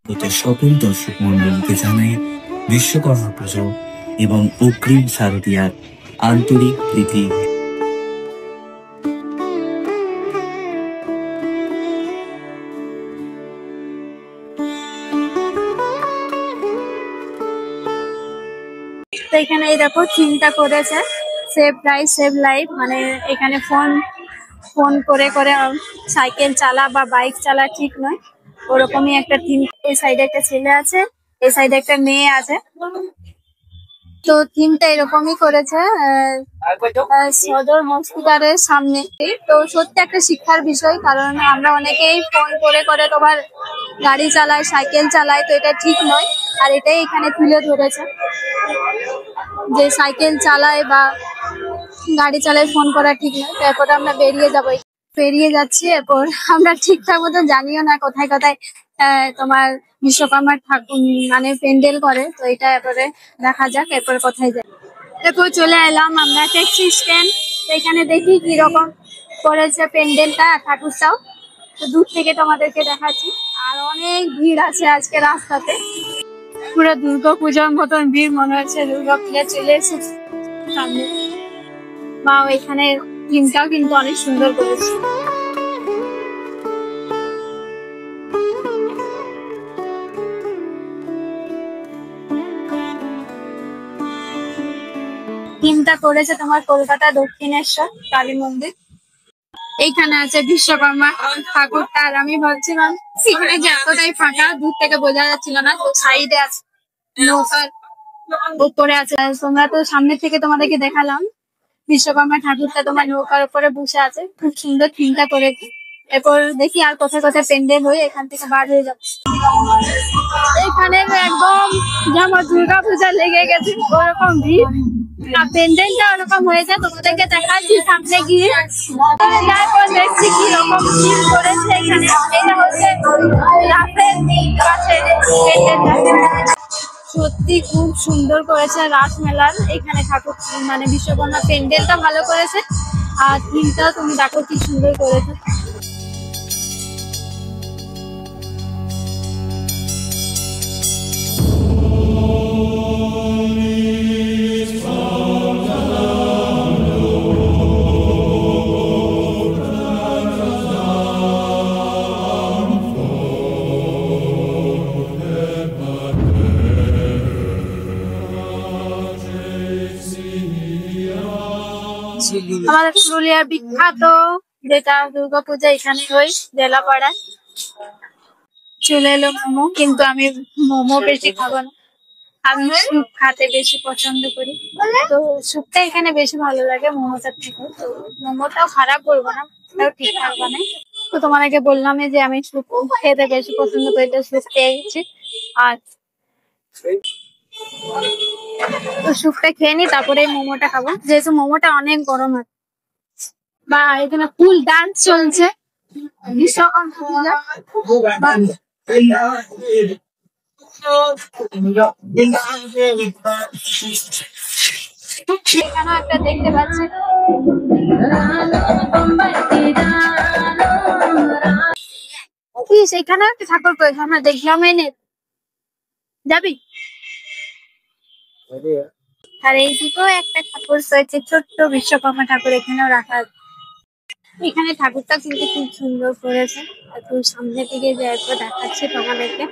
তো সকল দর্শক মন্ডলীকে জানাই বিশ্বকর্মা পুজো এবং অগ্রিম শারদীয়ার আন্তরিক প্রীতি। তো এখানে এই দেখো চিন্তা করেছে সেভ লাইফ সেভ লাইফ, মানে এখানে ফোন ফোন করে করে সাইকেল চালা বা বাইক চালা ঠিক নয়, ওরকমই একটা থিম। এই সাইডে একটা ছেলে আছে, এই সাইডে একটা মেয়ে আছে। তো থিমটা এরকমই করেছে সদর হসপিটালের সামনে। তো সত্যি একটা শিক্ষার বিষয়, কারণ আমরা অনেকেই ফোন করে করে তোমার গাড়ি চালাই, সাইকেল চালাই, তো এটা ঠিক নয়। আর এটাই এখানে তুলে ধরেছে যে সাইকেল চালায় বা গাড়ি চালায় ফোন করা ঠিক নয়। তারপরে আমরা বেরিয়ে যাচ্ছি, এরপর আমরা ঠিকঠাক মতো জানিও না কোথায় কোথায় তোমার বিশ্বকর্মার ঠাকুর মানে প্যান্ডেল করে। তো এটা এরপরে দেখা যাক এরপরে কোথায় যাই। এরপর চলে এলাম আমরা ট্যাক্সি স্ট্যান্ড। এখানে দেখি কিরকম করেছে প্যান্ডেলটা, ঠাকুরটাও তো দূর থেকে তোমাদেরকে দেখাচ্ছি। আর অনেক ভিড় আছে আজকে রাস্তাতে, পুরো দুর্গাপূজার মতন ভিড় মনে হচ্ছে। দুর্গাপূজা চলে এসেছে সামনে। মা এখানে থিমটাও কিন্তু অনেক সুন্দর করেছে। থিমটা করেছে তোমার কলকাতা দক্ষিণেশ্বর কালী মন্দির। এইখানে আছে বিশ্বকর্মা ঠাকুরটা। আর আমি ভাবছিলাম এখানে যে এতটাই ফাঁকা, দূর থেকে বোঝা যাচ্ছিল না। তো সাইডে আছে নৌকার উপরে আছে। তোমরা তো সামনে থেকে তোমাদেরকে দেখালাম বিশ্বকর্মা ঠাকুরটা তোমার নৌকার উপরে বসে আছে। খুব সুন্দর থিমটা করেছে। এরপর দেখি আর কোথায় কোথায় প্যান্ডেল হয়ে এখান থেকে বার হয়ে যাচ্ছে। এখানে একদম যেমন দুর্গা পূজা লেগে গেছে ওরকম ভিড়, আর প্যান্ডেলটা ওরকম হয়েছে। তোমাদেরকে দেখাচ্ছি সামনে গিয়ে, তারপর দেখছি কি রকম থিম করেছে এখানে। এটা হচ্ছে রাতের কাছে প্যান্ডেলটা। সত্যি খুব সুন্দর করেছে রাসমেলার এখানে ঠাকুর মানে বিশ্বকর্মা প্যান্ডেলটা ভালো করেছে। আর থিমটাও তুমি দেখো কি সুন্দর করেছে। আমাদের পুরুলিয়ার বিখ্যাত যেটা দুর্গাপূজা এখানে হয় জেলাপাড়ায়। চলে এলো মোমো, কিন্তু আমি মোমো বেশি খাবো না, আমি স্যুপ খেতে বেশি পছন্দ করি। তো স্যুপটা এখানে বেশি ভালো লাগে মোমোটার থেকে। তো মোমোটাও খারাপ বলবো না, ওটাও ঠিকঠাক বানাই। তো তোমাকে বললাম যে আমি স্যুপ খেতে বেশি পছন্দ করি, তো স্যুপ পেয়ে গেছি। আর তো স্যুপটা খেয়ে নি, তারপরে মোমোটা খাবো, যেহেতু মোমোটা অনেক গরম আছে। বা এখানে ফুল ডান্স চলছে বিশ্বকর্মা পূজা। এখানেও একটা দেখতে পাচ্ছি কি, সেখানে একটা ঠাকুর করেছে, আমরা দেখলাম এনে যাবি। আর এইদিকেও একটা ঠাকুর রয়েছে, ছোট্ট বিশ্বকর্মা ঠাকুর, এখানেও রাখা আছে। এখানে ঠাকুরটা কিন্তু খুব সুন্দর করেছে। একটু সামনে দিকে যাই, দেখাচ্ছি তোমাদেরকে।